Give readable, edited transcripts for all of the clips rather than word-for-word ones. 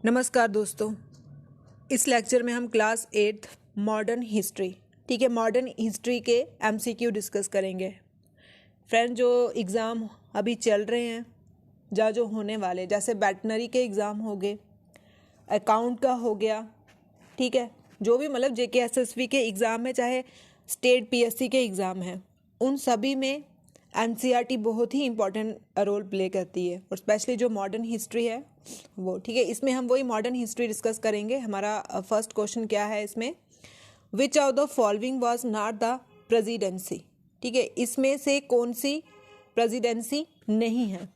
नमस्कार दोस्तों। इस लेक्चर में हम क्लास 8 मॉडर्न हिस्ट्री, ठीक है, मॉडर्न हिस्ट्री के एमसीक्यू डिस्कस करेंगे। फ्रेंड, जो एग्ज़ाम अभी चल रहे हैं जो होने वाले, जैसे वेटनरी के एग्ज़ाम हो गए, अकाउंट का हो गया, ठीक है, जो भी मतलब JKSSB के एग्ज़ाम में, चाहे स्टेट PSC के एग्ज़ाम हैं, उन सभी में NCERT बहुत ही इंपॉर्टेंट रोल प्ले करती है, और स्पेशली जो मॉडर्न हिस्ट्री है वो, ठीक है। इसमें हम वही मॉडर्न हिस्ट्री डिस्कस करेंगे। हमारा फर्स्ट क्वेश्चन क्या है इसमें, which of the following was not the presidency, ठीक है, इसमें से कौन सी प्रेसिडेंसी नहीं है।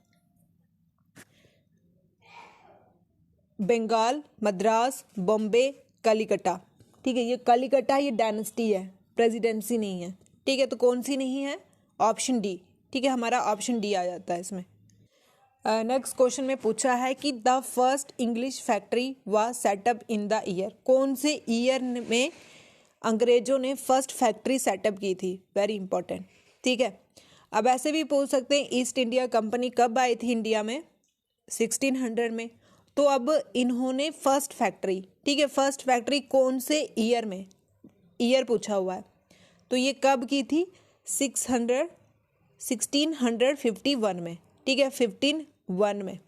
बंगाल, मद्रास, बॉम्बे, कलिकटा, ठीक है, ये कलिकटा ये डायनेस्टी है, प्रेसिडेंसी नहीं है, ठीक है। तो कौन सी नहीं है? ऑप्शन डी, ठीक है, हमारा ऑप्शन डी आ जाता है इसमें। नेक्स्ट क्वेश्चन में पूछा है कि the first English factory was setup in the year, कौन से ईयर में अंग्रेजों ने फर्स्ट फैक्ट्री सेटअप की थी, वेरी इंपॉर्टेंट, ठीक है। अब ऐसे भी पूछ सकते हैं ईस्ट इंडिया कंपनी कब आई थी इंडिया में? 1600 में। तो अब इन्होंने फर्स्ट फैक्ट्री, ठीक है, फर्स्ट फैक्ट्री कौन से ईयर में, ईयर पूछा हुआ है, तो ये कब की थी? 1651 में, ठीक है, 1501 में।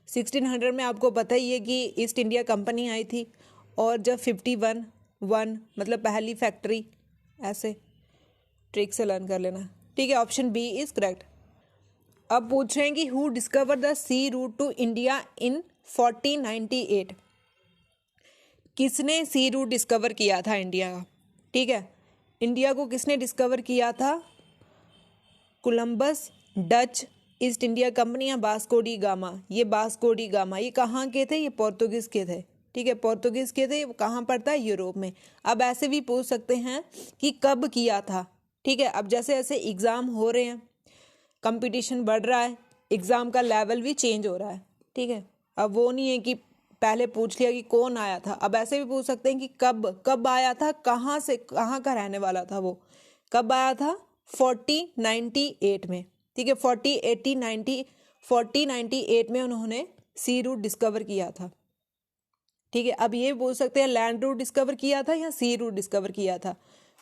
1600 में आपको पता ही है कि ईस्ट इंडिया कंपनी आई थी, और जब 51 मतलब पहली फैक्ट्री, ऐसे ट्रिक से लर्न कर लेना, ठीक है। Option B is correct. अब पूछ रहे हैं कि who discover the sea route to India in 1498, किसने सी रूट डिस्कवर किया था इंडिया का, ठीक है, इंडिया को किसने डिस्कवर किया था? Columbus, Dutch east India company या वास्को डी गामा? ये वास्को डी गामा, ये कहाँ के थे? ये पोर्तुगीज़ के थे, ठीक है, पोर्तुगीज़ के थे। कहाँ पड़ता है? यूरोप में। अब ऐसे भी पूछ सकते हैं कि कब किया था, ठीक है। अब जैसे जैसे एग्ज़ाम हो रहे हैं, कंपटीशन बढ़ रहा है, एग्ज़ाम का लेवल भी चेंज हो रहा है, ठीक है। अब वो नहीं है कि पहले पूछ लिया कि कौन आया था, अब ऐसे भी पूछ सकते हैं कि कब आया था, कहाँ से, कहाँ का रहने वाला था वो, कब आया था? 1498 में, ठीक है, 1498 में उन्होंने सी रूट डिस्कवर किया था, ठीक है। अब ये बोल सकते हैं लैंड रूट डिस्कवर किया था या सी रूट डिस्कवर किया था,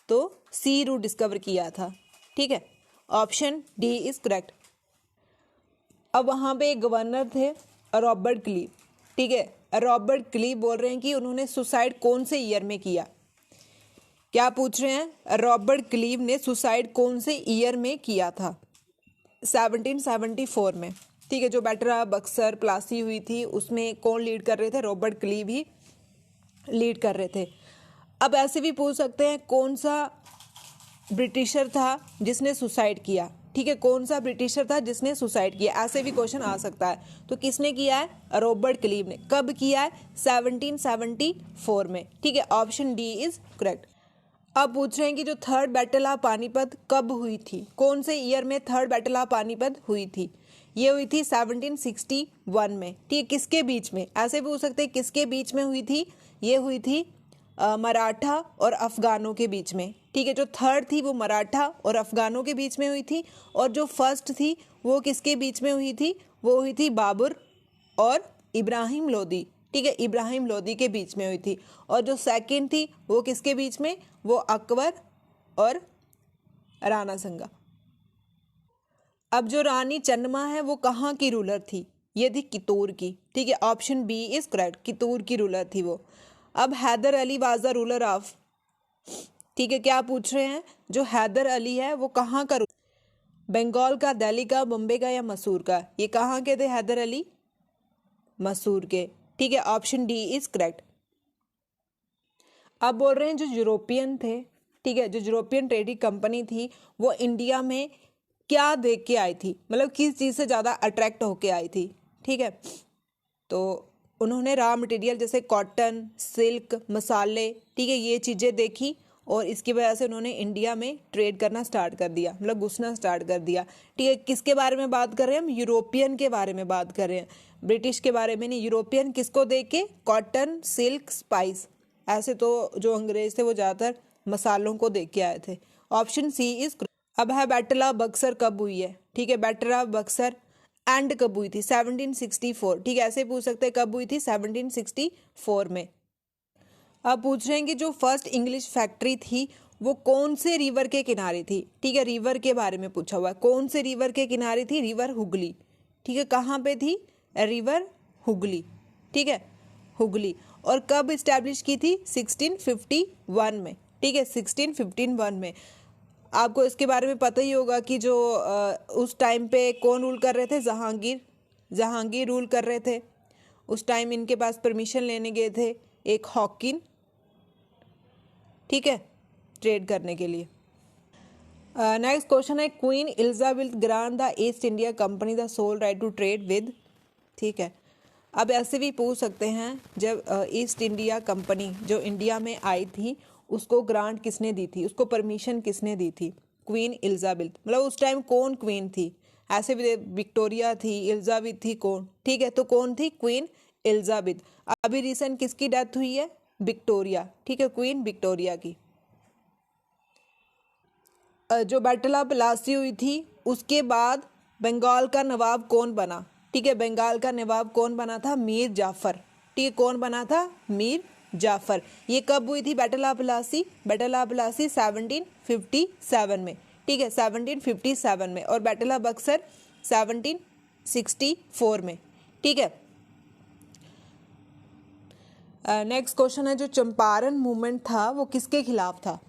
तो सी रूट डिस्कवर किया था, ठीक है। Option D is correct. अब वहाँ पे एक गवर्नर थे रॉबर्ट क्लीव, ठीक है, रॉबर्ट क्लीव बोल रहे हैं कि उन्होंने सुसाइड कौन से ईयर में किया। क्या पूछ रहे हैं? रॉबर्ट क्लीव ने सुसाइड कौन से ईयर में किया था? 1774 में, ठीक है। जो बैटरा बक्सर प्लासी हुई थी उसमें कौन लीड कर रहे थे? रॉबर्ट क्लीव ही लीड कर रहे थे। अब ऐसे भी पूछ सकते हैं कौन सा ब्रिटिशर था जिसने सुसाइड किया, ठीक है, कौन सा ब्रिटिशर था जिसने सुसाइड किया, ऐसे भी क्वेश्चन आ सकता है। तो किसने किया है? रॉबर्ट क्लीव ने। कब किया है? 1774 में, ठीक है। Option D is correct. अब पूछ रहे हैं कि जो थर्ड बैटल ऑफ पानीपत कब हुई थी, कौन से ईयर में थर्ड बैटल ऑफ पानीपत हुई थी? ये हुई थी 1761 में, ठीक है। किसके बीच में? ऐसे भी पूछ सकते हैं किसके बीच में हुई थी? ये हुई थी मराठा और अफगानों के बीच में, ठीक है। जो थर्ड थी वो मराठा और अफगानों के बीच में हुई थी, और जो फर्स्ट थी वो किसके बीच में हुई थी? वो हुई थी बाबर और इब्राहिम लोदी, ठीक है, इब्राहिम लोदी के बीच में हुई थी। और जो सेकंड थी वो किसके बीच में? वो अकबर और राणा संगा। अब जो रानी चन्नमा है वो कहाँ की रूलर थी? ये थी कितूर की, ठीक है। Option B is correct, Kittur की रूलर थी वो। अब Hyder Ali was the ruler of, ठीक है, क्या पूछ रहे हैं? जो हैदर अली है वो कहाँ का? बंगाल का, दिल्ली का, मुंबई का या मैसूर का? ये कहाँ के थे हैदर अली? मैसूर के, ठीक है। Option D is correct. अब बोल रहे हैं जो यूरोपियन थे, ठीक है, जो यूरोपियन ट्रेडिंग कंपनी थी वो इंडिया में क्या देख के आई थी, मतलब किस चीज़ से ज़्यादा अट्रैक्ट होके आई थी, ठीक है। तो उन्होंने रॉ मटेरियल जैसे कॉटन, सिल्क, मसाले, ठीक है, ये चीज़ें देखी, और इसकी वजह से उन्होंने इंडिया में ट्रेड करना स्टार्ट कर दिया, मतलब घुसना स्टार्ट कर दिया, ठीक है। किसके बारे में बात कर रहे हैं हम? यूरोपियन के बारे में बात कर रहे हैं, ब्रिटिश के बारे में नहीं। यूरोपियन किसको देख के? कॉटन, सिल्क, स्पाइस, ऐसे तो जो अंग्रेज थे वो ज़्यादातर मसालों को देख के आए थे। Option C is. अब है बैटल ऑफ बक्सर कब हुई है, ठीक है। बैटल ऑफ बक्सर एंड कब हुई थी? 1764। ठीक है, ऐसे पूछ सकते हैं कब हुई थी? 1764 में। अब पूछ रहे हैं कि जो फर्स्ट इंग्लिश फैक्ट्री थी वो कौन से रिवर के किनारे थी? ठीक है, रिवर के बारे में पूछा हुआ है। कौन से रिवर के किनारे थी? रिवर हुगली। ठीक है, कहाँ पे थी? रिवर हुगली। ठीक है, हुगली। और कब इस्टेब्लिश की थी? 1651 में। ठीक है, 1651 में। आपको इसके बारे में पता ही होगा कि जो उस टाइम पे कौन रूल कर रहे थे? जहांगीर रूल कर रहे थे। उस टाइम इनके पास परमिशन लेने गए थे एक हॉकिन, ठीक है, ट्रेड करने के लिए। नेक्स्ट क्वेश्चन है, queen Elizabeth grant the East India company the sole right to trade with. ठीक है, अब ऐसे भी पूछ सकते हैं, जब ईस्ट इंडिया कंपनी जो इंडिया में आई थी उसको ग्रांट किसने दी थी? उसको परमिशन किसने दी थी? Queen Elizabeth. मतलब उस टाइम कौन क्वीन थी? ऐसे भी विक्टोरिया थी, एलिजाबेथ थी, कौन? ठीक है, तो कौन थी? Queen Elizabeth. अभी रिसेंट किसकी डेथ हुई है? विक्टोरिया। ठीक है, क्वीन विक्टोरिया की। जो बैटल ऑफ प्लासी हुई थी उसके बाद बंगाल का नवाब कौन बना? ठीक है, बंगाल का नवाब कौन बना था? मीर जाफर। ठीक है, कौन बना था? मीर जाफर। ये कब हुई थी battle of Plassey? Battle of Plassey 1757 में। ठीक है, 1757 में। और बैटल ऑफ बक्सर 1764 में। ठीक है, नेक्स्ट क्वेश्चन है, जो चंपारण मूवमेंट था वो किसके खिलाफ था?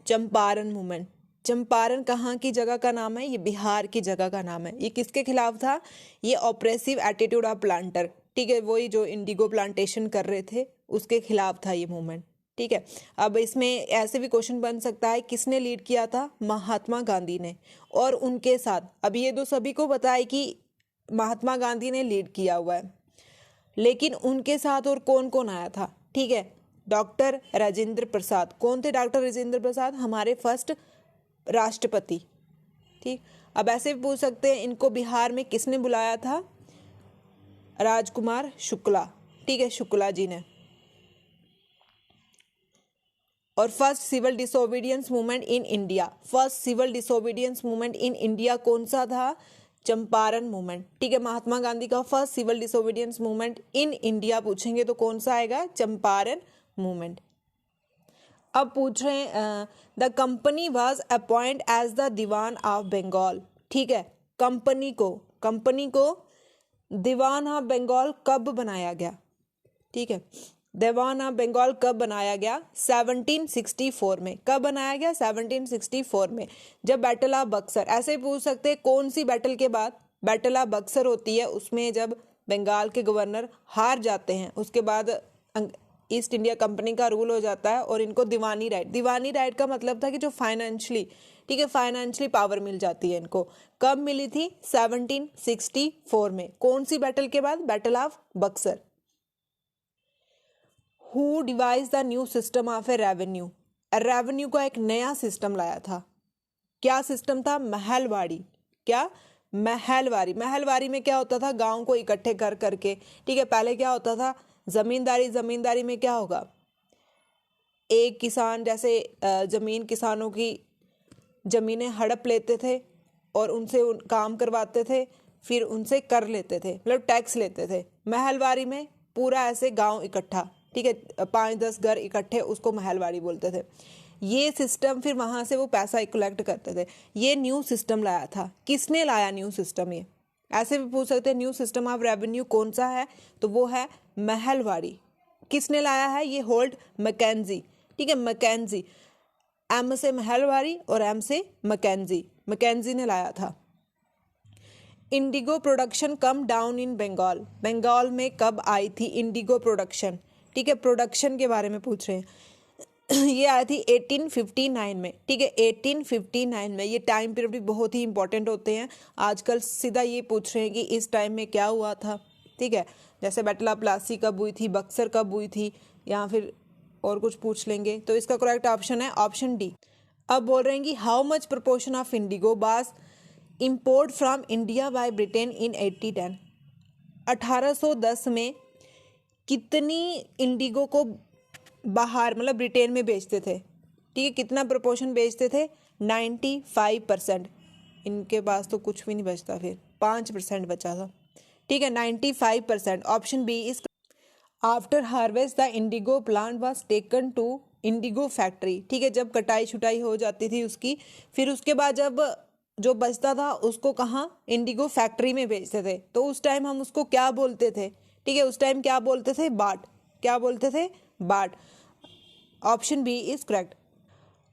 चंपारण मूवमेंट। चंपारण कहाँ की जगह का नाम है? ये बिहार की जगह का नाम है। ये किसके खिलाफ था? ये ऑपरेसिव एटीट्यूड ऑफ प्लांटर। ठीक है, वही जो इंडिगो प्लांटेशन कर रहे थे उसके खिलाफ था ये मूवमेंट। ठीक है, अब इसमें ऐसे भी क्वेश्चन बन सकता है, किसने लीड किया था? महात्मा गांधी ने। और उनके साथ, अब ये तो सभी को पता है कि महात्मा गांधी ने लीड किया हुआ है, लेकिन उनके साथ और कौन कौन आया था? ठीक है, डॉक्टर राजेंद्र प्रसाद। कौन थे डॉक्टर राजेंद्र प्रसाद? हमारे फर्स्ट राष्ट्रपति। ठीक, अब ऐसे भी पूछ सकते हैं, इनको बिहार में किसने बुलाया था? राजकुमार शुक्ला। ठीक है, शुक्ला जी ने। और first civil disobedience movement in India, first civil disobedience movement in India कौन सा था? चंपारण मूवमेंट। ठीक है, महात्मा गांधी का first civil disobedience movement in India पूछेंगे तो कौन सा आएगा? चंपारण मूवमेंट। अब पूछ रहे हैं, the company was appoint as the Diwan of Bengal. ठीक है, कंपनी को दीवान ऑफ बंगाल कब बनाया गया? ठीक है, दीवान ऑफ बंगाल कब बनाया गया? 1764 में। कब बनाया गया? 1764 में, जब बैटल ऑफ बक्सर। ऐसे पूछ सकते हैं कौन सी बैटल के बाद? बैटल ऑफ बक्सर होती है, उसमें जब बंगाल के गवर्नर हार जाते हैं, उसके बाद ईस्ट इंडिया कंपनी का रूल हो जाता है और इनको दीवानी राइट का मतलब था कि जो फाइनेंशियली, ठीक है, फाइनेंशियली पावर मिल जाती है इनको। कब मिली थी? 1764 में। कौन सी बैटल के बाद? Battle of Buxar. Who devise the new system of a revenue? Revenue का एक नया सिस्टम लाया था। क्या सिस्टम था? महलवाड़ी। क्या? महलवारी में क्या होता था? गांव को इकट्ठे कर करके, ठीक है, पहले क्या होता था? जमींदारी में क्या होगा? एक किसान, जैसे किसानों की जमीनें हड़प लेते थे और उनसे काम करवाते थे, फिर उनसे कर लेते थे, मतलब टैक्स लेते थे। महलवारी में पूरा ऐसे गांव इकट्ठा, ठीक है, 5-10 घर इकट्ठे, उसको महलवारी बोलते थे। ये सिस्टम, फिर वहां से वो पैसा कलेक्ट करते थे। ये न्यू सिस्टम लाया था। किसने लाया न्यू सिस्टम? ये ऐसे भी पूछ सकते हैं, न्यू सिस्टम ऑफ रेवेन्यू कौन सा है? तो वो है महलवारी। किसने लाया है? ये होल्ड मैकेंजी। ठीक है, मैकेंजी। एम से महलवारी और एम से मैकेंजी ने लाया था। Indigo production come down in Bengal. Bengal में कब आई थी इंडिगो प्रोडक्शन? ठीक है, प्रोडक्शन के बारे में पूछ रहे हैं। ये आई थी 1859 में। ठीक है, 1859 में। ये टाइम पीरियड भी बहुत ही इंपॉर्टेंट होते हैं। आजकल सीधा ये पूछ रहे हैं कि इस टाइम में क्या हुआ था। ठीक है, जैसे बैटल ऑफ प्लासी कब हुई थी, बक्सर कब हुई थी, या फिर और कुछ पूछ लेंगे। तो इसका करेक्ट ऑप्शन है ऑप्शन डी। अब बोल रहे हैं कि how much proportion of Indigo was import from India by Britain in 1810। 1810 में कितनी इंडिगो को बाहर, मतलब ब्रिटेन में बेचते थे? ठीक है, कितना प्रोपोर्शन बेचते थे? 95%। इनके पास तो कुछ भी नहीं बचता फिर। 5% बचा था, ठीक है। 95%, option B is. After harvest the indigo plant was taken to indigo factory, ठीक है। जब कटाई छुटाई हो जाती थी उसकी, फिर उसके बाद जब जो बचता था उसको कहाँ, इंडिगो फैक्ट्री में भेजते थे। तो उस टाइम हम उसको क्या बोलते थे, ठीक है, उस टाइम क्या बोलते थे, बाट। क्या बोलते थे, बाट। Option B is correct.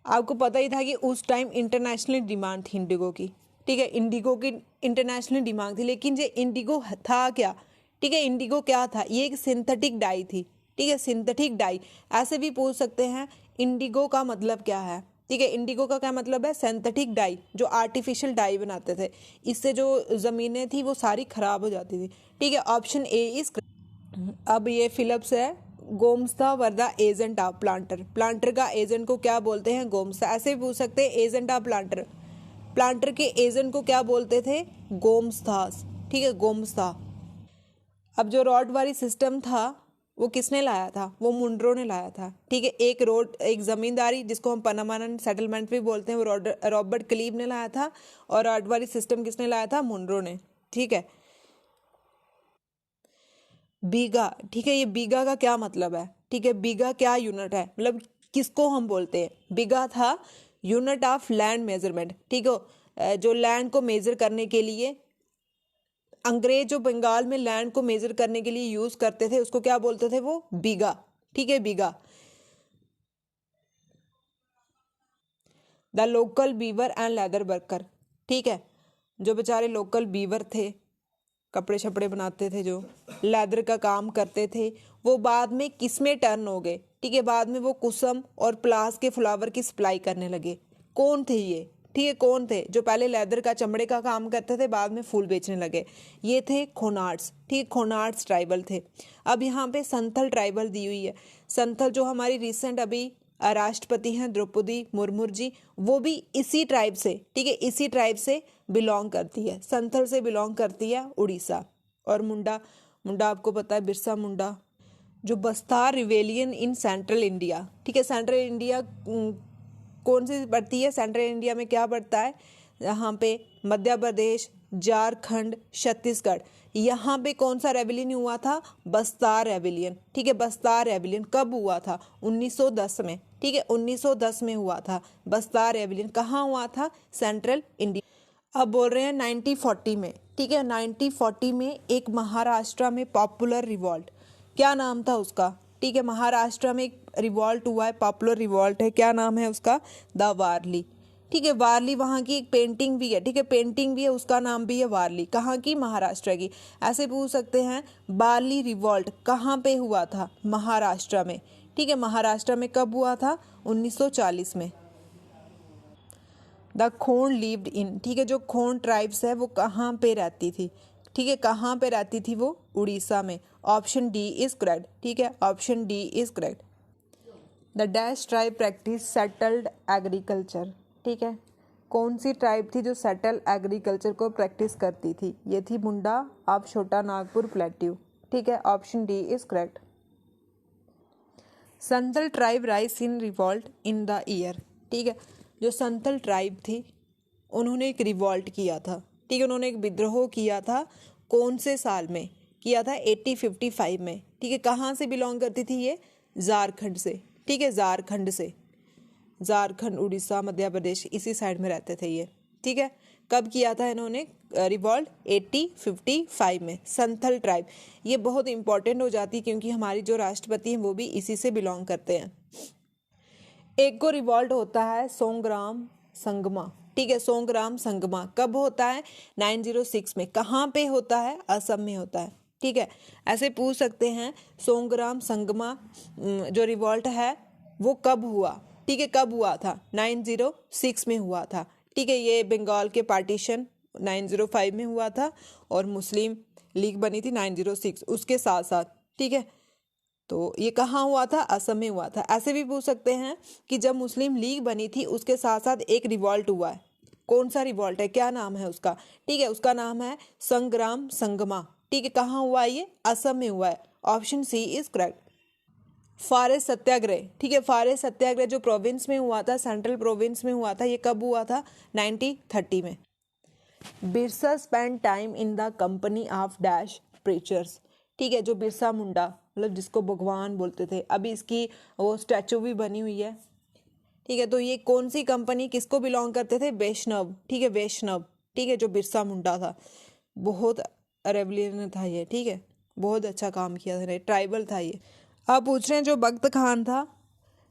आपको पता ही था कि उस टाइम इंटरनेशनल डिमांड थी इंडिगो की, ठीक है। इंडिगो की इंटरनेशनल डिमांड थी, लेकिन ये इंडिगो था क्या, ठीक है। इंडिगो क्या था, ये एक सिंथेटिक डाई थी, ठीक है, सिंथेटिक डाई। ऐसे भी पूछ सकते हैं इंडिगो का मतलब क्या है, ठीक है। इंडिगो का क्या मतलब है, सिंथेटिक डाई, जो आर्टिफिशियल डाई बनाते थे, इससे जो ज़मीनें थी वो सारी खराब हो जाती थी, ठीक है। Option A is. अब ये फिलिप्स है। Gomasta were the agent of planter, planter का एजेंट को क्या बोलते हैं, गोमस्ता। ऐसे भी पूछ सकते हैं एजेंट ऑफ प्लांटर, प्लांटर के एजेंट को क्या बोलते थे, गोमस्तास, ठीक है, गोमस्ता। अब जो रॉडवारी सिस्टम था वो किसने लाया था, वो मुंड्रो ने लाया था, ठीक है। एक रोड, एक जमींदारी जिसको हम पनामाना सेटलमेंट भी बोलते हैं, वो रॉबर्ट क्लीव ने लाया था, और रॉडवारी सिस्टम किसने लाया था, मुंड्रो ने, ठीक है। बीघा, ठीक है, ये बीघा का क्या मतलब है, ठीक है। बीघा क्या यूनिट है, मतलब किसको हम बोलते हैं, बीघा था यूनिट ऑफ लैंड मेजरमेंट, ठीक है। जो लैंड को मेजर करने के लिए अंग्रेज जो बंगाल में लैंड को मेजर करने के लिए यूज करते थे उसको क्या बोलते थे, वो बीघा, ठीक है, bigha. The local weaver and leather worker, ठीक है, जो बेचारे लोकल बीवर थे, कपड़े छपड़े बनाते थे, जो लेदर का काम करते थे, वो बाद में किस में टर्न हो गए, ठीक है। बाद में वो कुसुम और प्लास के फ्लावर की सप्लाई करने लगे। कौन थे ये, ठीक है, कौन थे जो पहले लेदर का, चमड़े का काम करते थे, बाद में फूल बेचने लगे, ये थे खोनार्ड्स, ठीक, खोनार्ड्स ट्राइबल थे। अब यहाँ पे संथल ट्राइबल दी हुई है। संथल जो हमारी रिसेंट अभी राष्ट्रपति हैं द्रौपदी मुर्मू जी, वो भी इसी ट्राइब से, ठीक है, इसी ट्राइब से बिलोंग करती है, संथल से बिलोंग करती है, उड़ीसा। और मुंडा, मुंडा आपको पता है, बिरसा मुंडा, जो बस्तार रिवेलियन इन सेंट्रल इंडिया, ठीक है, सेंट्रल इंडिया कौन सी पड़ती है, सेंट्रल इंडिया में क्या पड़ता है, यहाँ पे मध्य प्रदेश, झारखंड, छत्तीसगढ़, यहाँ पे कौन सा रेबिलियन हुआ था, बस्तार रेबिलियन, ठीक है। बस्तार रेबिलियन कब हुआ था, 1910 में, ठीक है, 1910 में हुआ था बस्तार रेबिलियन। कहाँ हुआ था, सेंट्रल इंडिया। अब बोल रहे हैं 1940 में, ठीक है, 1940 में एक महाराष्ट्र में पॉपुलर रिवॉल्ट, क्या नाम था उसका, ठीक है, महाराष्ट्र में एक रिवॉल्ट हुआ है, पॉपुलर रिवॉल्ट है, क्या नाम है उसका, द वारली, ठीक है। वारली वहाँ की एक पेंटिंग भी है, ठीक है, पेंटिंग भी है, उसका नाम भी है वारली, कहाँ की, महाराष्ट्र की। ऐसे पूछ सकते हैं वारली रिवॉल्ट कहाँ पे हुआ था, महाराष्ट्र में, ठीक है, महाराष्ट्र में कब हुआ था, 1940 में। द खोंड लिव्ड इन, ठीक है, जो खोंड ट्राइब्स है वो कहाँ पे रहती थी, ठीक है, कहाँ पे रहती थी वो, उड़ीसा में। ऑप्शन डी इज करेक्ट, ठीक है, option D is correct. The dash tribe practice settled agriculture, ठीक है, कौन सी ट्राइब थी जो सेटल एग्रीकल्चर को प्रैक्टिस करती थी, ये थी मुंडा ऑफ छोटा नागपुर प्लेट्यू, ठीक है, option D is correct. Santhal tribe rise in revolt in the year, ठीक है, जो संथल ट्राइब थी उन्होंने एक रिवॉल्ट किया था, ठीक है, उन्होंने एक विद्रोह किया था, कौन से साल में किया था, 1855 में, ठीक है। कहाँ से बिलोंग करती थी ये, झारखंड से, ठीक है, झारखंड से, झारखंड, उड़ीसा, मध्य प्रदेश, इसी साइड में रहते थे ये, ठीक है। कब किया था इन्होंने रिवॉल्ट, 1855 में, संथल ट्राइब। ये बहुत इंपॉर्टेंट हो जाती है क्योंकि हमारी जो राष्ट्रपति हैं वो भी इसी से बिलोंग करते हैं। एक को रिवॉल्ट होता है सोंग्राम संगमा, ठीक है, सोंग्राम संगमा कब होता है, 906 में, कहाँ पे होता है, असम में होता है, ठीक है। ऐसे पूछ सकते हैं सोंग्राम संगमा जो रिवॉल्ट है वो कब हुआ, ठीक है, कब हुआ था, 906 में हुआ था, ठीक है। ये बंगाल के पार्टीशन 905 में हुआ था और मुस्लिम लीग बनी थी 906 उसके साथ साथ, ठीक है। तो ये कहाँ हुआ था, असम में हुआ था। ऐसे भी पूछ सकते हैं कि जब मुस्लिम लीग बनी थी उसके साथ साथ एक रिवॉल्ट हुआ है, कौन सा रिवॉल्ट है, क्या नाम है उसका, ठीक है, उसका नाम है संग्राम संगमा, ठीक है। कहाँ हुआ है ये, असम में हुआ है, option C is correct. Forest satyagraha, ठीक है, फॉरेस्ट सत्याग्रह जो प्रोविंस में हुआ था, सेंट्रल प्रोविंस में हुआ था, ये कब हुआ था, 1930 में। Birsa spend time in the company of dash preachers. ठीक है, जो बिरसा मुंडा मतलब जिसको भगवान बोलते थे, अभी इसकी वो स्टैचू भी बनी हुई है। ठीक है, तो ये कौन सी कंपनी किसको बिलोंग करते थे? वैष्णव। ठीक है, वैष्णव। ठीक है, जो बिरसा मुंडा था, बहुत रेवलियन था ये। ठीक है, बहुत अच्छा काम किया था, ट्राइबल था ये। अब पूछ रहे हैं जो बख्त खान था,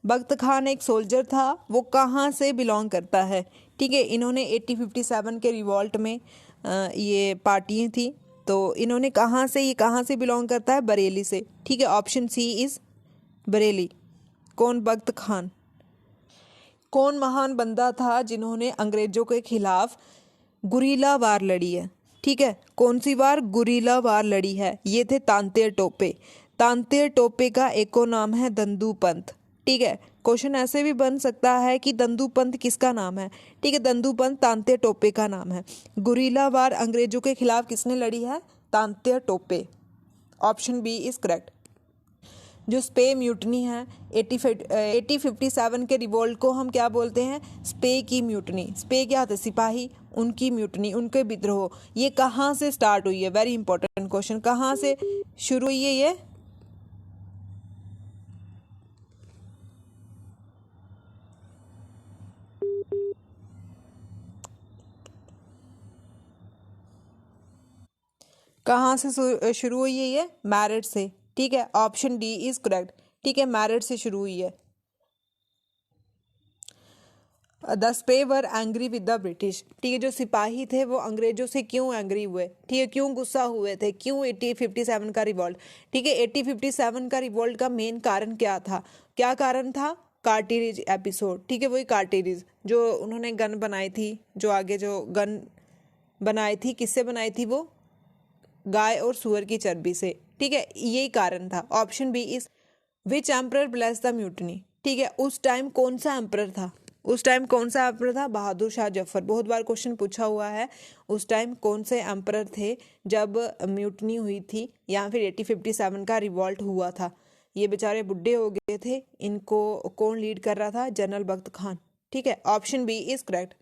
बख्त खान एक सोल्जर था, वो कहाँ से बिलोंग करता है? ठीक है, इन्होंने 1857 के रिवॉल्ट में ये पार्टियाँ थी, तो इन्होंने ये कहाँ से बिलोंग करता है? बरेली से। ठीक है, ऑप्शन सी इज़ बरेली। कौन? बख्त खान। कौन महान बंदा था जिन्होंने अंग्रेजों के खिलाफ गुरीला वार लड़ी है? ठीक है, कौन सी वार? गुरीला वार लड़ी है। ये थे तांतेर टोपे। तांतेर टोपे का एको नाम है दंदू पंत। ठीक है, क्वेश्चन ऐसे भी बन सकता है कि दंदू पंत किसका नाम है? ठीक है, दंदू पंत तांतेर टोपे का नाम है। गुरीला वार अंग्रेजों के खिलाफ किसने लड़ी है? Tantia Tope. Option B is correct. जो स्पे म्यूटनी है 1857 के रिवोल्ट को हम क्या बोलते हैं? स्पे की म्यूटनी। स्पे क्या होता है? सिपाही, उनकी म्यूटनी, उनके विद्रोह। ये कहाँ से स्टार्ट हुई है? Very important question. कहाँ से शुरू हुई है ये? कहाँ से शुरू हुई है ये? मेरठ से। ठीक है, ऑप्शन डी इज करेक्ट। ठीक है, मेरठ से शुरू हुई है। The sepoy were angry with the British. ठीक है, जो सिपाही थे वो अंग्रेजों से क्यों एंग्री हुए? ठीक है, क्यों गुस्सा हुए थे? क्यों 1857 का रिवॉल्ट? ठीक है, 1857 का रिवॉल्ट का मेन कारण क्या था? क्या कारण था? कार्टिरिज एपिसोड। ठीक है, वही कार्टिरिज जो उन्होंने गन बनाई थी, जो आगे जो गन बनाई थी, किससे बनाई थी वो? गाय और सुअर की चर्बी से। ठीक है, यही कारण था। Option B is which emperor bless the mutiny. ठीक है, उस टाइम कौन सा एम्परर था? उस टाइम कौन सा एम्परर था? बहादुर शाह जफर। बहुत बार क्वेश्चन पूछा हुआ है, उस टाइम कौन से एम्परर थे जब म्यूटनी हुई थी या फिर 1857 का रिवॉल्ट हुआ था? ये बेचारे बुढ़े हो गए थे, इनको कौन लीड कर रहा था? जनरल बख्त खान। ठीक है, option B is correct.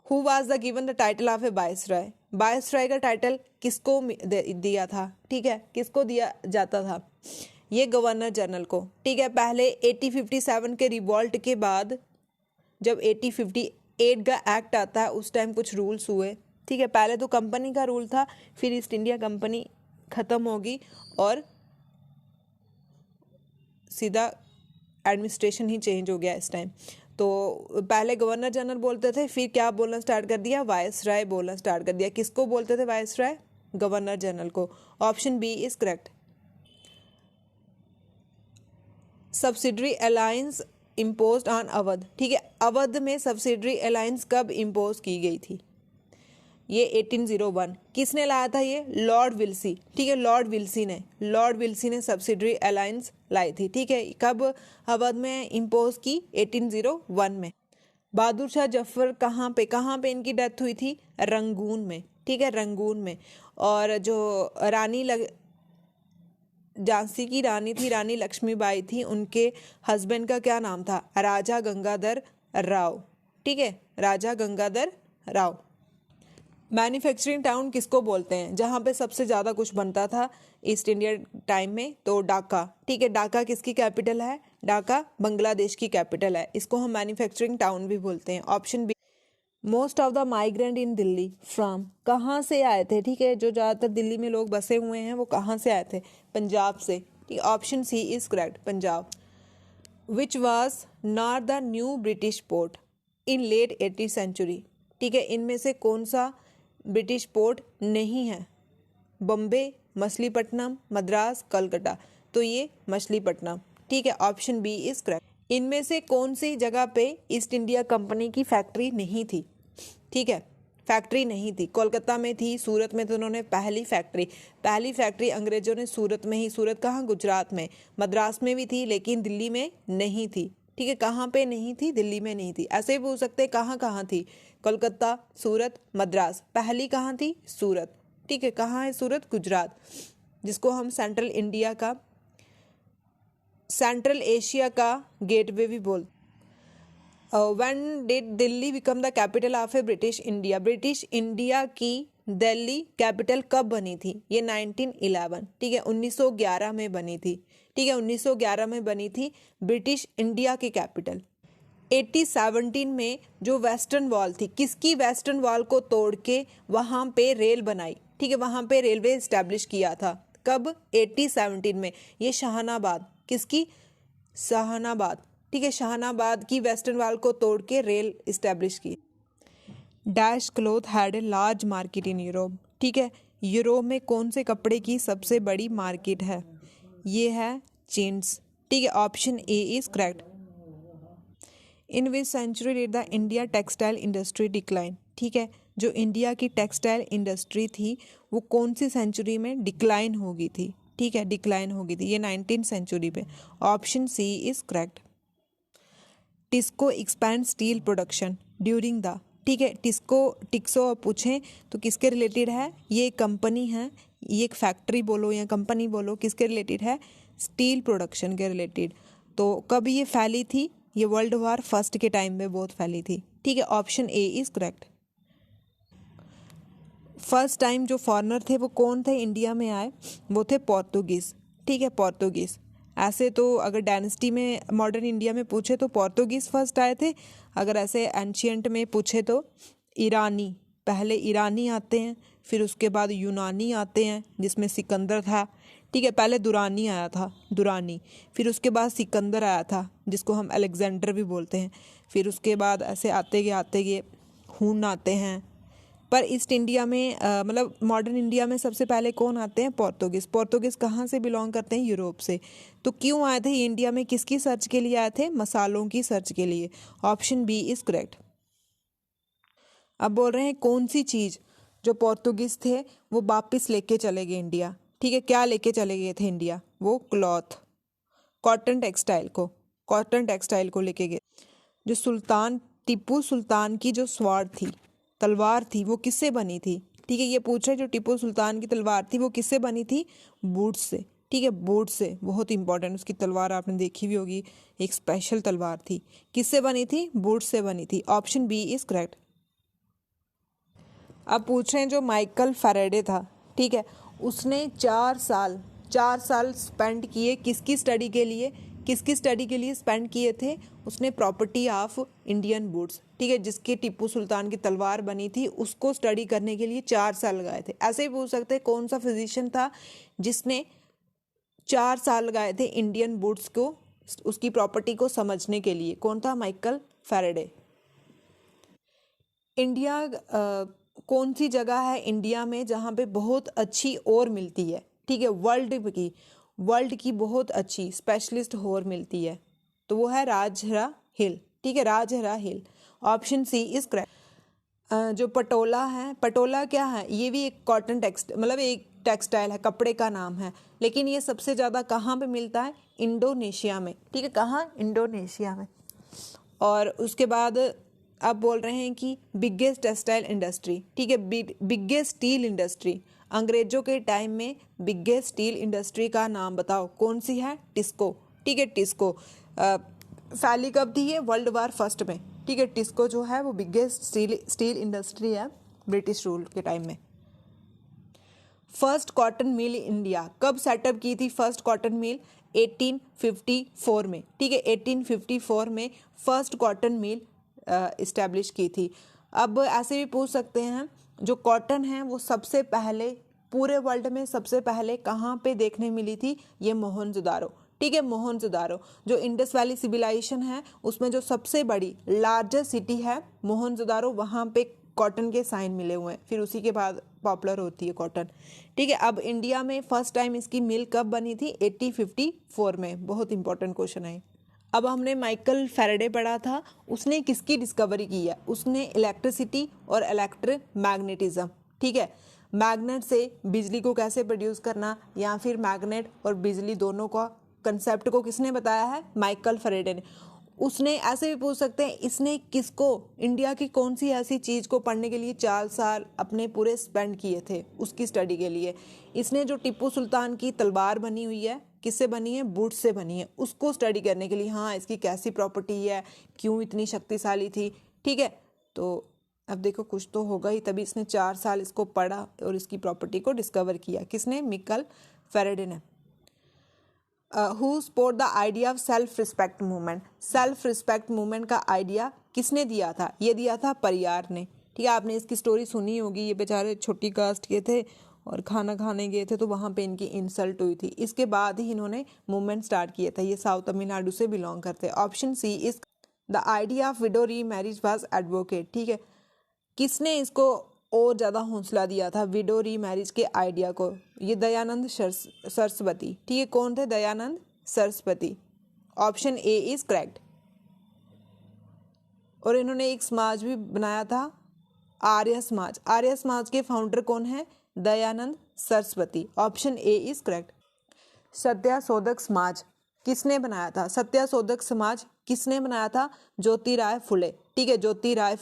Who was the given the title of a viceroy. Viceroy का टाइटल किसको दिया था? ठीक है, किसको दिया जाता था? ये गवर्नर जनरल को। ठीक है, पहले 1857 के रिवॉल्ट के बाद जब 1858 का एक्ट आता है, उस टाइम कुछ रूल्स हुए। ठीक है, पहले तो कंपनी का रूल था, फिर ईस्ट इंडिया कंपनी खत्म होगी और सीधा एडमिनिस्ट्रेशन ही चेंज हो गया इस टाइम। तो पहले गवर्नर जनरल बोलते थे, फिर क्या बोलना स्टार्ट कर दिया? वायसराय बोलना स्टार्ट कर दिया। किसको बोलते थे वायसराय? गवर्नर जनरल को। Option B is correct. Subsidiary alliance impose on Awadh. ठीक है, अवध में सब्सिडरी अलायंस कब इम्पोज की गई थी? ये 1801। किसने लाया था ये? लॉर्ड विल्सी। ठीक है, लॉर्ड विल्सी ने सब्सिडरी अलायंस लाई थी। ठीक है, कब अवध में इम्पोज की? 1801 में। बहादुर शाह जफर कहाँ पे इनकी डेथ हुई थी? रंगून में। ठीक है, रंगून में। और जो झांसी की रानी थी, रानी लक्ष्मीबाई थी, उनके हस्बैंड का क्या नाम था? राजा गंगाधर राव। ठीक है, राजा गंगाधर राव। मैन्युफैक्चरिंग टाउन किसको बोलते हैं? जहाँ पे सबसे ज़्यादा कुछ बनता था ईस्ट इंडिया टाइम में, तो ढाका। ठीक है, ढाका किसकी कैपिटल है? ढाका बांग्लादेश की कैपिटल है। इसको हम मैन्युफैक्चरिंग टाउन भी बोलते हैं। Option B. Most of the migrant in Delhi from. कहाँ से आए थे? ठीक है, जो ज़्यादातर दिल्ली में लोग बसे हुए हैं वो कहाँ से आए थे? पंजाब से। ठीक, option C is correct, Punjab. Which was not the new British port in late 18th century. ठीक है, इनमें से कौन सा ब्रिटिश पोर्ट नहीं है? बम्बे, मछलीपट्टनम, मद्रास, कलकत्ता। तो ये मछलीपट्टनम। ठीक है, ऑप्शन बी इज करेक्ट। इनमें से कौन सी जगह पे ईस्ट इंडिया कंपनी की फैक्ट्री नहीं थी? ठीक है, फैक्ट्री नहीं थी। कोलकाता में थी, सूरत में तो उन्होंने पहली फैक्ट्री अंग्रेजों ने सूरत में ही। सूरत कहाँ? गुजरात में। मद्रास में भी थी लेकिन दिल्ली में नहीं थी। ठीक है, कहाँ पे नहीं थी? दिल्ली में नहीं थी। ऐसे भी पूछ सकते कहाँ कहाँ थी? कोलकाता, सूरत, मद्रास। पहली कहाँ थी? सूरत। ठीक है, कहाँ है सूरत? गुजरात, जिसको हम सेंट्रल एशिया का गेटवे भी बोलते। When did Delhi become the capital of A British India? British India की दिल्ली कैपिटल कब बनी थी? ये 1911, ठीक है, 1911 में बनी थी, ठीक है, 1911 में बनी थी ब्रिटिश इंडिया की कैपिटल। 1817 में जो वेस्टर्न वॉल थी, किसकी वेस्टर्न वॉल को तोड़ के वहाँ पे रेल बनाई, ठीक है, वहाँ पे रेलवे इस्टेब्लिश किया था, कब? 1817 में। ये शाहनाबाद, किसकी? शाहनाबाद, ठीक है, शाहनाबाद की वेस्टर्न वॉल को तोड़ के रेल इस्टेब्लिश की। Dash cloth had a large market in Europe, ठीक है, यूरोप में कौन से कपड़े की सबसे बड़ी मार्केट है? ये है जीन्स, ठीक है, option A is correct. In which century did the India textile industry decline, ठीक है, जो इंडिया की टेक्सटाइल इंडस्ट्री थी वो कौन सी सेंचुरी में डिक्लाइन हो गई थी? ठीक है, डिक्लाइन हो गई थी, ये 19th सेंचुरी पे, option C is correct. TISCO expand steel production during the, ठीक है, टिक्सो पूछें तो किसके रिलेटेड है? ये एक कंपनी है, ये एक फैक्ट्री बोलो या कंपनी बोलो, किसके रिलेटेड है? स्टील प्रोडक्शन के रिलेटेड। तो कब ये फैली थी? ये वर्ल्ड वॉर फर्स्ट के टाइम में बहुत फैली थी, ठीक है, option A is correct. First time जो फॉरेनर थे वो कौन थे इंडिया में आए? वो थे पोर्तुगीज़, ठीक है, पोर्तुगीज़। ऐसे तो अगर डायनेस्टी में मॉडर्न इंडिया में पूछे तो पोर्तुगीज़ फर्स्ट आए थे, अगर ऐसे एंशियंट में पूछे तो ईरानी, पहले ईरानी आते हैं, फिर उसके बाद यूनानी आते हैं जिसमें सिकंदर था, ठीक है, पहले दुरानी आया था, दुरानी, फिर उसके बाद सिकंदर आया था जिसको हम अलेक्जेंडर भी बोलते हैं, फिर उसके बाद ऐसे आते गए हून आते हैं। पर ईस्ट इंडिया में मतलब मॉडर्न इंडिया में सबसे पहले कौन आते हैं? पोर्तुगीज़। पोर्तुगीज़ कहाँ से बिलोंग करते हैं? यूरोप से। तो क्यों आए थे इंडिया में? किसकी सर्च के लिए आए थे? मसालों की सर्च के लिए, ऑप्शन बी इज करेक्ट। अब बोल रहे हैं कौन सी चीज़ जो पोर्तुगीज़ थे वो वापस लेके चले गए इंडिया, ठीक है, क्या लेके चले गए थे इंडिया? वो क्लॉथ, कॉटन टेक्सटाइल को लेके गए। जो सुल्तान टीपू सुल्तान की जो स्वॉर्ड थी, तलवार थी, वो किससे बनी थी? ठीक है, ये पूछ रहे जो टीपू सुल्तान की तलवार थी वो किससे बनी थी? बूट से, ठीक है, बूट से, बहुत इंपॉर्टेंट, उसकी तलवार आपने देखी भी होगी, एक स्पेशल तलवार थी, किससे बनी थी? बूट से बनी थी, ऑप्शन बी इज करेक्ट। अब पूछ रहे हैं जो माइकल फैराडे था, ठीक है, उसने 4 साल स्पेंड किए किसकी स्टडी के लिए? किसकी स्टडी के लिए स्पेंड किए थे? उसने प्रॉपर्टी ऑफ इंडियन बूट्स, ठीक है, जिसके टीपू सुल्तान की तलवार बनी थी उसको स्टडी करने के लिए 4 साल लगाए थे। ऐसे ही पूछ सकते हैं कौन सा फिजिशियन था जिसने 4 साल लगाए थे इंडियन बूट्स को, उसकी प्रॉपर्टी को समझने के लिए? कौन था? Michael Faraday. इंडिया कौन सी जगह है इंडिया में जहाँ पे बहुत अच्छी ओर मिलती है? ठीक है, वर्ल्ड की बहुत अच्छी स्पेशलिस्ट ओर मिलती है, तो वो है राजहरा हिल, ठीक है, राजहरा हिल, ऑप्शन सी इज करेक्ट। जो पटोला है, पटोला क्या है? ये भी एक कॉटन मतलब एक टेक्सटाइल है, कपड़े का नाम है, लेकिन ये सबसे ज़्यादा कहाँ पे मिलता है? इंडोनेशिया में, ठीक है, कहाँ? इंडोनेशिया में। और उसके बाद आप बोल रहे हैं कि बिगेस्ट टेक्सटाइल इंडस्ट्री, ठीक है, बिगेस्ट स्टील इंडस्ट्री, अंग्रेजों के टाइम में बिगेस्ट स्टील इंडस्ट्री का नाम बताओ, कौन सी है? टिस्को, ठीक है, टिस्को। फैली कब थी ये? वर्ल्ड वार फर्स्ट में, ठीक है, टिस्को जो है वो बिगेस्ट स्टील इंडस्ट्री है ब्रिटिश रूल के टाइम में। फर्स्ट कॉटन मिल इंडिया कब सेटअप की थी? फर्स्ट कॉटन मिल 1854 में, ठीक है, 1854 में फर्स्ट कॉटन मिल इस्टेब्लिश की थी। अब ऐसे भी पूछ सकते हैं जो कॉटन है वो सबसे पहले पूरे वर्ल्ड में सबसे पहले कहाँ पे देखने मिली थी? ये मोहनजोदारो, ठीक है, मोहनजोदारो। जो इंडस वैली सिविलाइजेशन है उसमें जो सबसे बड़ी लार्जेस्ट सिटी है मोहनजोदारो, वहाँ पे कॉटन के साइन मिले हुए हैं, फिर उसी के बाद पॉपुलर होती है कॉटन, ठीक है। अब इंडिया में फर्स्ट टाइम इसकी मिल कब बनी थी? 1854 में, बहुत इंपॉर्टेंट क्वेश्चन है। अब हमने माइकल फैराडे पढ़ा था, उसने किसकी डिस्कवरी की है? उसने इलेक्ट्रिसिटी और इलेक्ट्रोमैग्नेटिज्म, ठीक है, मैग्नेट से बिजली को कैसे प्रोड्यूस करना, या फिर मैग्नेट और बिजली दोनों का कंसेप्ट को किसने बताया है? माइकल फैराडे ने। उसने ऐसे भी पूछ सकते हैं इसने किसको, इंडिया की कौन सी ऐसी चीज़ को पढ़ने के लिए 4 साल अपने पूरे स्पेंड किए थे उसकी स्टडी के लिए? इसने जो टीपू सुल्तान की तलवार बनी हुई है किससे बनी है, वुड से बनी है, उसको स्टडी करने के लिए, हाँ इसकी कैसी प्रॉपर्टी है, क्यों इतनी शक्तिशाली थी। ठीक है, तो अब देखो कुछ तो होगा ही, तभी इसने 4 साल इसको पढ़ा और इसकी प्रॉपर्टी को डिस्कवर किया। किसने, मिकल फेरेडे ने। Who sport the idea of self respect movement. Self respect movement का आइडिया किसने दिया था, ये दिया था परियार ने। ठीक है, आपने इसकी स्टोरी सुनी होगी, ये बेचारे छोटी कास्ट के थे और खाना खाने गए थे तो वहाँ पे इनकी इंसल्ट हुई थी, इसके बाद ही इन्होंने मूवमेंट स्टार्ट किया था। ये साउथ तमिलनाडु से बिलोंग करते हैं। Option C is the idea of widow remarriage was advocate. ठीक है, किसने इसको और ज़्यादा हौसला दिया था विडो री मैरिज के आइडिया को, ये दयानंद सरस्वती। ठीक है, कौन थे, Dayanand Saraswati. Option A is correct. और इन्होंने एक समाज भी बनाया था, आर्य समाज। आर्य समाज के फाउंडर कौन है, Dayanand Saraswati. Option A is correct. Satyashodhak Samaj किसने बनाया था, सत्याशोधक समाज किसने बनाया था, ज्योतिराव फुले। ठीक है, ज्योतिराव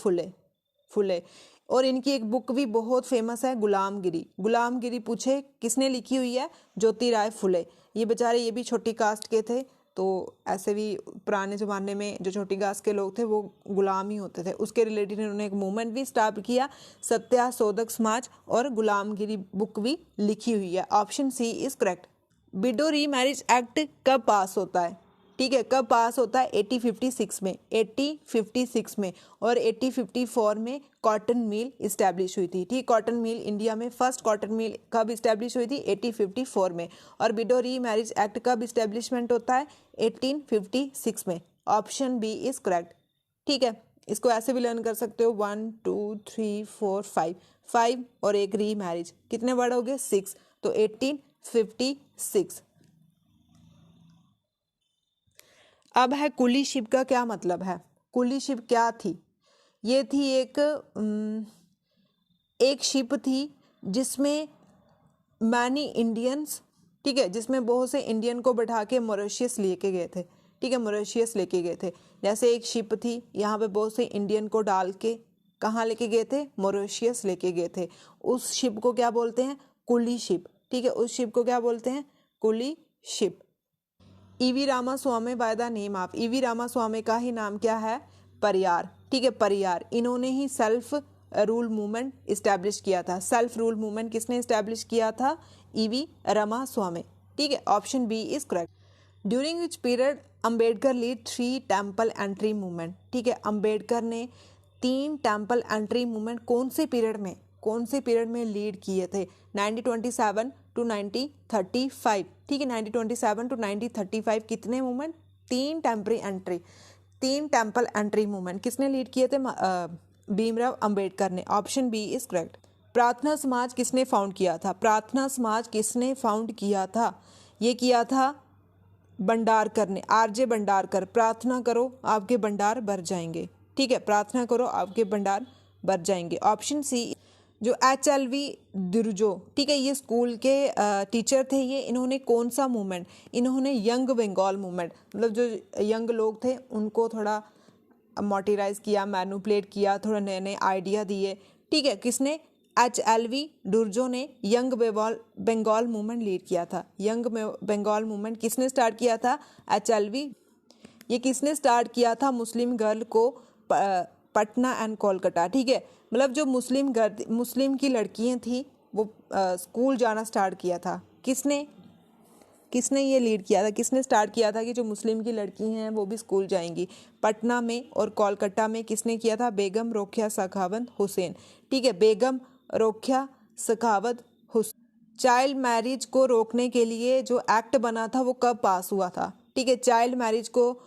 फुले। और इनकी एक बुक भी बहुत फेमस है, गुलामगिरी। गुलामगिरी पूछे किसने लिखी हुई है, ज्योतिराव फुले। ये बेचारे ये भी छोटी कास्ट के थे, तो ऐसे भी पुराने ज़माने में जो छोटी कास्ट के लोग थे वो गुलाम ही होते थे, उसके रिलेटेड इन्होंने एक मूवमेंट भी स्टार्ट किया, सत्याशोधक समाज, और गुलामगिरी बुक भी लिखी हुई है। Option C is correct. Widow remarriage act कब पास होता है, ठीक है, कब पास होता है, 1856 में, 1856 में। और 1854 में कॉटन मिल इस्टेब्लिश हुई थी। ठीक, कॉटन मिल इंडिया में फर्स्ट कॉटन मिल कब इस्टेब्लिश हुई थी, 1854 में। और विडो री मैरिज एक्ट कब इस्टेब्लिशमेंट होता है, 1856 में। Option B is correct. ठीक है, इसको ऐसे भी लर्न कर सकते हो, 1 2 3 4 5 और एक री मैरिज, कितने वर्ड हो गए, 6, तो 1856। अब है कुली शिप का क्या मतलब है। कुली शिप क्या थी, ये थी एक शिप थी जिसमें मैनी इंडियंस, ठीक है, जिसमें बहुत से इंडियन को बैठा के मॉरिशस लेके गए थे। ठीक है, मॉरिशस लेके गए थे। जैसे एक शिप थी, यहाँ पे बहुत से इंडियन को डाल के कहाँ लेके गए थे, मॉरिशस लेके गए थे। उस शिप को क्या बोलते हैं, कुली शिप। ठीक है, उस शिप को क्या बोलते हैं, coolie ship. E V Ramaswamy by the name of, E V Ramaswamy का ही नाम क्या है, परियार। ठीक है, परियार। इन्होंने ही सेल्फ रूल मूवमेंट इस्टेब्लिश किया था। सेल्फ रूल मूवमेंट किसने इस्टेब्लिश किया था, ईवी रामास्वामी। ठीक है, option B is correct. During which period Ambedkar lead 3 temple entry movement. ठीक है, अंबेडकर ने 3 टेम्पल एंट्री मूवमेंट कौन से पीरियड में लीड किए थे, 1927 टू 1935। ठीक है, 1927 टू 1935 कितने मूवमेंट, 3 टेम्पल एंट्री मूवमेंट किसने लीड किए थे, भीमराव अंबेडकर ने। Option B is correct. Prarthana Samaj किसने फाउंड किया था, प्रार्थना समाज किसने फाउंड किया था, ये किया था भंडारकर ने, आरजे भंडारकर। प्रार्थना करो आपके भंडार भर जाएंगे। ठीक है, प्रार्थना करो आपके भंडार भर जाएंगे। Option C. जो HLV दुर्जो, ठीक है, ये स्कूल के टीचर थे। ये इन्होंने कौन सा मूवमेंट, इन्होंने यंग बंगाल मूवमेंट, मतलब जो यंग लोग थे उनको थोड़ा मोटिवाइज किया, मैनिपुलेट किया, थोड़ा नए नए आइडिया दिए। ठीक है, किसने, HLV दुर्जो ने यंग बंगाल मूवमेंट लीड किया था। यंग बंगाल मूवमेंट किसने स्टार्ट किया था, HLV। ये किसने स्टार्ट किया था, मुस्लिम गर्ल को पटना एंड कोलकाता। ठीक है, मतलब जो मुस्लिम की लड़कियां थी वो स्कूल जाना स्टार्ट किया था। किसने ये लीड किया था, किसने स्टार्ट किया था कि जो मुस्लिम की लड़की हैं वो भी स्कूल जाएंगी। पटना में और कोलकाता में किसने किया था, बेगम रोकेया सखावत हुसैन। ठीक है, बेगम रोकेया सखावत हुसैन। चाइल्ड मैरिज को रोकने के लिए जो एक्ट बना था वो कब पास हुआ था। ठीक है, चाइल्ड मैरिज को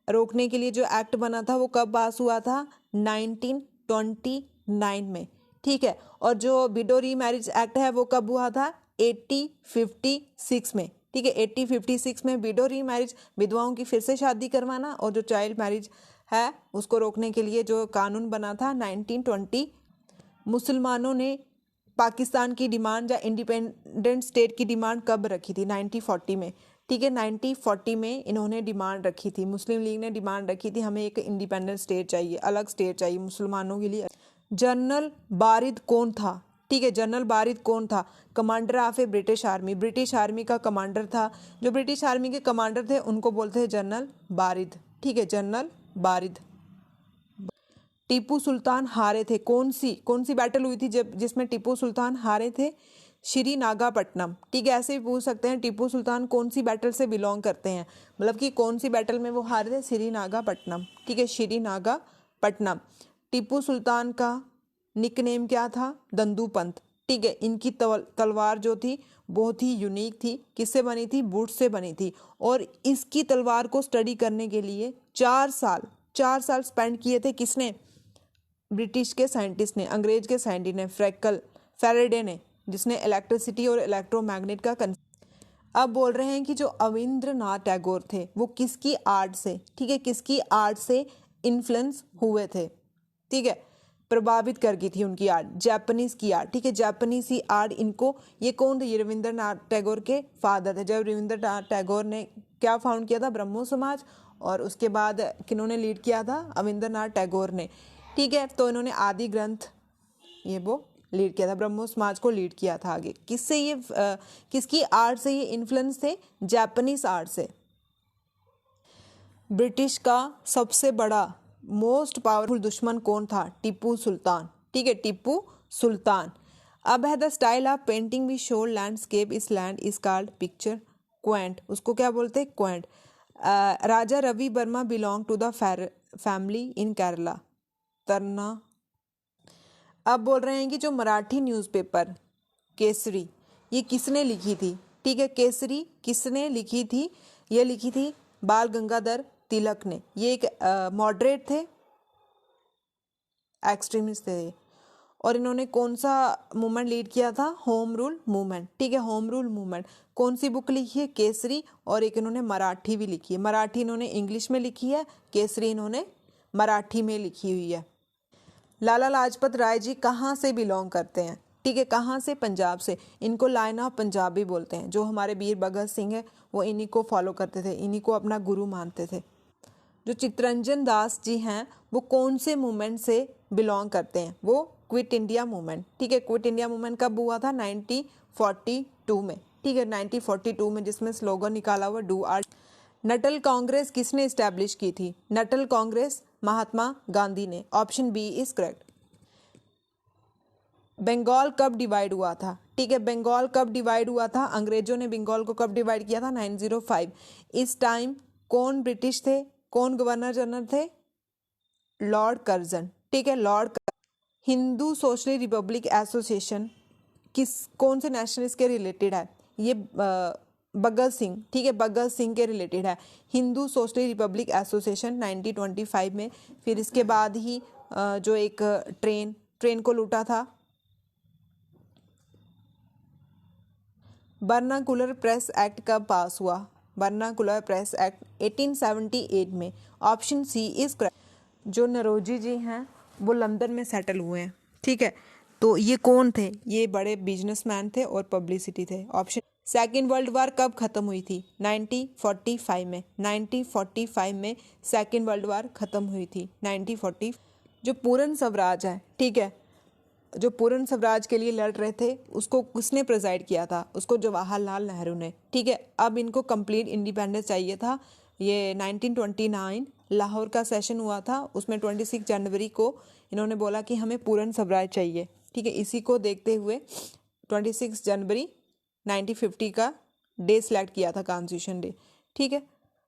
रोकने के लिए जो एक्ट बना था वो कब पास हुआ था, 1929 में। ठीक है, और जो विडो री मैरिज एक्ट है वो कब हुआ था, 1856 में। ठीक है, 1856 में विडो री मैरिज, विधवाओं की फिर से शादी करवाना, और जो चाइल्ड मैरिज है उसको रोकने के लिए जो कानून बना था 1920। मुसलमानों ने पाकिस्तान की डिमांड या इंडिपेंडेंट स्टेट की डिमांड कब रखी थी, 1940 में। ठीक है, 1940 में इन्होंने डिमांड रखी थी, मुस्लिम लीग ने डिमांड रखी थी, हमें एक इंडिपेंडेंट स्टेट चाहिए, अलग स्टेट चाहिए मुसलमानों के लिए। जनरल बारिद कौन था, ठीक है। जनरल बारिद कौन था? Commander of A British army, British army का कमांडर था। जो ब्रिटिश आर्मी के कमांडर थे उनको बोलते हैं जनरल बारिद, ठीक है, जनरल बारिद। टीपू सुल्तान हारे थे, कौन सी बैटल हुई थी जब जिसमें टीपू सुल्तान हारे थे? श्रीनागापट्टनम, ठीक है। ऐसे भी पूछ सकते हैं टीपू सुल्तान कौन सी बैटल से बिलोंग करते हैं, मतलब कि कौन सी बैटल में वो हारे थे? श्रीनागापट्टनम, ठीक है, श्रीनागापट्टनम। टीपू सुल्तान का निकनेम क्या था? दंदूपंत, ठीक है। इनकी तलवार जो थी बहुत ही यूनिक थी। किससे बनी थी? वुड से बनी थी। और इसकी तलवार को स्टडी करने के लिए 4 साल स्पेंड किए थे। किसने? ब्रिटिश के साइंटिस्ट ने, अंग्रेज के साइंटिस्ट ने, फैराडे ने, जिसने इलेक्ट्रिसिटी और इलेक्ट्रोमैग्नेट का अब बोल रहे हैं कि जो अविंद्रनाथ टैगोर थे वो किसकी आर्ट से, ठीक है, किसकी आर्ट से इन्फ्लुएंस हुए थे, ठीक है, प्रभावित कर गई थी उनकी आर्ट? जापानीज की आर्ट, ठीक है, जापानीज की आर्ट। इनको, ये कौन थे? ये रविंद्रनाथ टैगोर के फादर थे। जब रविंद्रनाथ टैगोर ने क्या फाउंड किया था? ब्रह्मो समाज। और उसके बाद किन्होंने लीड किया था? रविंद्रनाथ टैगोर ने, ठीक है। तो इन्होंने आदि ग्रंथ ये वो लीड किया था, ब्रह्मो समाज को लीड किया था आगे। किससे ये किसकी आर्ट से ये इन्फ्लुएंस थे? जापानीज आर्ट से। ब्रिटिश का सबसे बड़ा मोस्ट पावरफुल दुश्मन कौन था? टीपू सुल्तान, ठीक है, टीपू सुल्तान। अब है the style of painting we show landscape इस land is called picture quant, उसको क्या बोलते हैं? Quant. Raja Ravi Varma belong to the family in Kerala, तरना। अब बोल रहे हैं कि जो मराठी न्यूज़पेपर केसरी, ये किसने लिखी थी? ठीक है, केसरी किसने लिखी थी? ये लिखी थी बाल गंगाधर तिलक ने। ये एक मॉडरेट थे, एक्सट्रीमिस्ट थे, और इन्होंने कौन सा मूवमेंट लीड किया था? होम रूल मूवमेंट, ठीक है, होम रूल मूवमेंट। कौन सी बुक लिखी है? केसरी। और एक इन्होंने मराठी भी लिखी है। मराठी इन्होंने इंग्लिश में लिखी है, केसरी इन्होंने मराठी में लिखी हुई है। लाला लाजपत राय जी कहाँ से बिलोंग करते हैं? ठीक है, कहाँ से? पंजाब से। इनको लाइन ऑफ पंजाब भी बोलते हैं। जो हमारे वीर भगत सिंह है वो इन्हीं को फॉलो करते थे, इन्हीं को अपना गुरु मानते थे। जो चित्तरंजन दास जी हैं वो कौन से मूवमेंट से बिलोंग करते हैं? वो क्विट इंडिया मूवमेंट, ठीक है। क्विट इंडिया मूवमेंट कब हुआ था? 1942 में, ठीक है, 1942 में, जिसमें स्लोगन निकाला हुआ डू आर। नटल कांग्रेस किसने इस्टेब्लिश की थी? नटल कांग्रेस महात्मा गांधी ने। Option B is correct. Bengal कब डिवाइड हुआ था? ठीक है, बंगाल कब डिवाइड हुआ था? अंग्रेजों ने बंगाल को कब डिवाइड किया था? 905। इस टाइम कौन ब्रिटिश थे? कौन गवर्नर जनरल थे? लॉर्ड कर्जन, ठीक है, Lord. Hindu social Republic association कौन से नेशनलिस्ट के रिलेटेड है? ये भगत सिंह, ठीक है, भगत सिंह के रिलेटेड है। हिंदू सोशल रिपब्लिक एसोसिएशन 1925 में। फिर इसके बाद ही जो एक ट्रेन को लूटा था। वर्नाकुलर प्रेस एक्ट कब पास हुआ? वर्नाकुलर प्रेस एक्ट 1878 में। Option C is correct. जो नरोजी जी हैं वो लंदन में सेटल हुए हैं, ठीक है। तो ये कौन थे? ये बड़े बिजनेसमैन थे और पब्लिसिटी थे। ऑप्शन। सेकेंड वर्ल्ड वार कब खत्म हुई थी? 1945 में। 1945 में सेकेंड वर्ल्ड वार खत्म हुई थी, 1940। जो पूर्ण स्वराज है, ठीक है, जो पूर्ण स्वराज के लिए लड़ रहे थे उसको किसने प्रेजाइड किया था? उसको जवाहरलाल नेहरू ने, ठीक है। अब इनको कंप्लीट इंडिपेंडेंस चाहिए था। ये 1929 लाहौर का सेशन हुआ था, उसमें 26 जनवरी को इन्होंने बोला कि हमें पूर्ण स्वराज चाहिए, ठीक है। इसी को देखते हुए 26 जनवरी 1950 का डे सेलेक्ट किया था, कॉन्स्टिट्यूशन डे, ठीक है।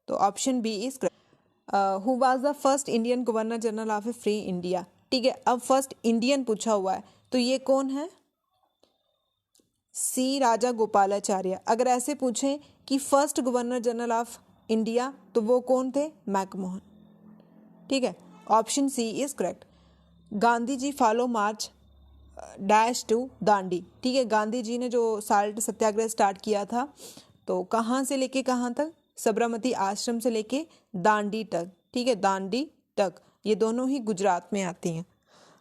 तो option B is correct. Who was the first Indian governor general of a free India? ठीक है, अब फर्स्ट इंडियन पूछा हुआ है तो ये कौन है? सी राजा गोपालाचार्य। अगर ऐसे पूछें कि first governor general of India तो वो कौन थे? मैकमोहन, ठीक है। Option C is correct. Gandhi ji follow march dash to Dandi, ठीक है। गांधी जी ने जो साल्ट सत्याग्रह स्टार्ट किया था तो कहाँ से लेके कहाँ तक? साबरमती आश्रम से लेके दांडी तक, ठीक है, दांडी तक। ये दोनों ही गुजरात में आती हैं।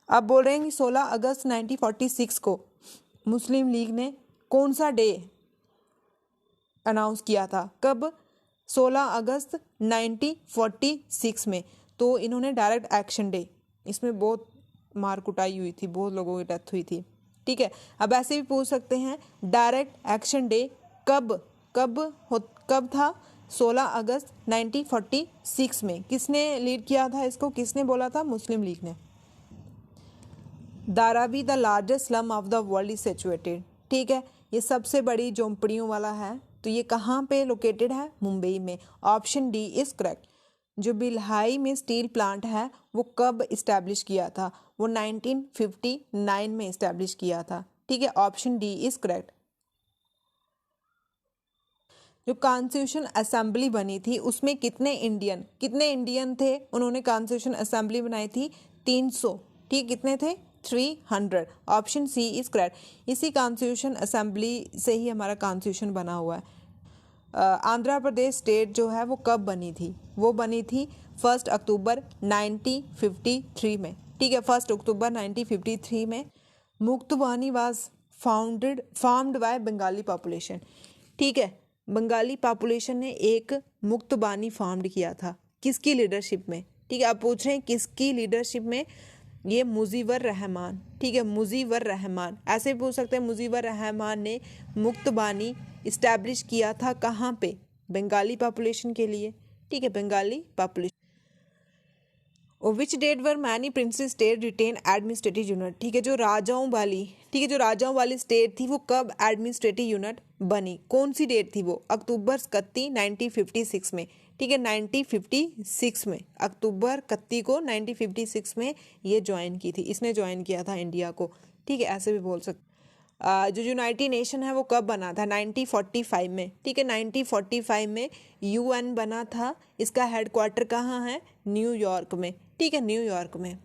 अब बोल रहे हैं कि 16 अगस्त 1946 को मुस्लिम लीग ने कौन सा डे अनाउंस किया था? कब? 16 अगस्त 1946 में। तो इन्होंने डायरेक्ट एक्शन डे, इसमें बहुत मार कुटाई हुई थी, बहुत लोगों की डेथ हुई थी, ठीक। ठीक है। अब ऐसे भी पूछ सकते हैं डायरेक्ट एक्शन डे कब था? 16 अगस्त 1946 में। किसने लीड किया था इसको, किसने बोला था? मुस्लिम लीग ने। Dharavi the largest slum of the world is situated, ठीक है, ये सबसे बड़ी झोंपड़ियों वाला है, तो ये कहाँ पे लोकेटेड है? मुंबई में। Option D is correct. जो भिलाई में स्टील प्लांट है वो कब इस्टेब्लिश किया था? वो 1959 में इस्टेब्लिश किया था, ठीक है। Option D is correct. जो कॉन्स्टिट्यूशन असेंबली बनी थी उसमें कितने इंडियन थे? उन्होंने कॉन्स्टिट्यूशन असेंबली बनाई थी 300, ठीक, कितने थे? 300। Option C is correct. इसी कॉन्स्टिट्यूशन असेंबली से ही हमारा कॉन्स्टिट्यूशन बना हुआ है। आंध्र प्रदेश स्टेट जो है वो कब बनी थी? वो बनी थी 1 अक्टूबर 1953 में, ठीक है, 1 अक्टूबर 1953 में। Muktabani was formed by Bengali population, ठीक है, बंगाली पॉपुलेशन ने एक मुक्तबानी फॉर्म्ड किया था, किसकी लीडरशिप में? ठीक है, आप पूछ रहे हैं किसकी लीडरशिप में? ये मुजीवर रहमान, ठीक है, मुजीवर रहमान। ऐसे पूछ सकते हैं मुजीवर रहमान ने मुक्तबानी इस्टेब्लिश किया था कहाँ पे? बंगाली पॉपुलेशन के लिए, ठीक है, Bengali population. Which date were many princess state retain administrative unit, ठीक है, जो राजाओं वाली स्टेट थी वो कब एडमिनिस्ट्रेटिव यूनिट बनी? कौन सी डेट थी वो? अक्टूबर 31 1956 में, ठीक है, 1956 में, अक्टूबर 31 को 1956 में ये ज्वाइन की थी, इसने ज्वाइन किया था इंडिया को, ठीक है, ऐसे भी बोल सकते। जो यूनाइटेड नेशन है वो कब बना था? 1945 में, ठीक है, 1945 में यूएन बना था। इसका हेडक्वार्टर कहाँ है? न्यूयॉर्क में, ठीक है, न्यूयॉर्क में।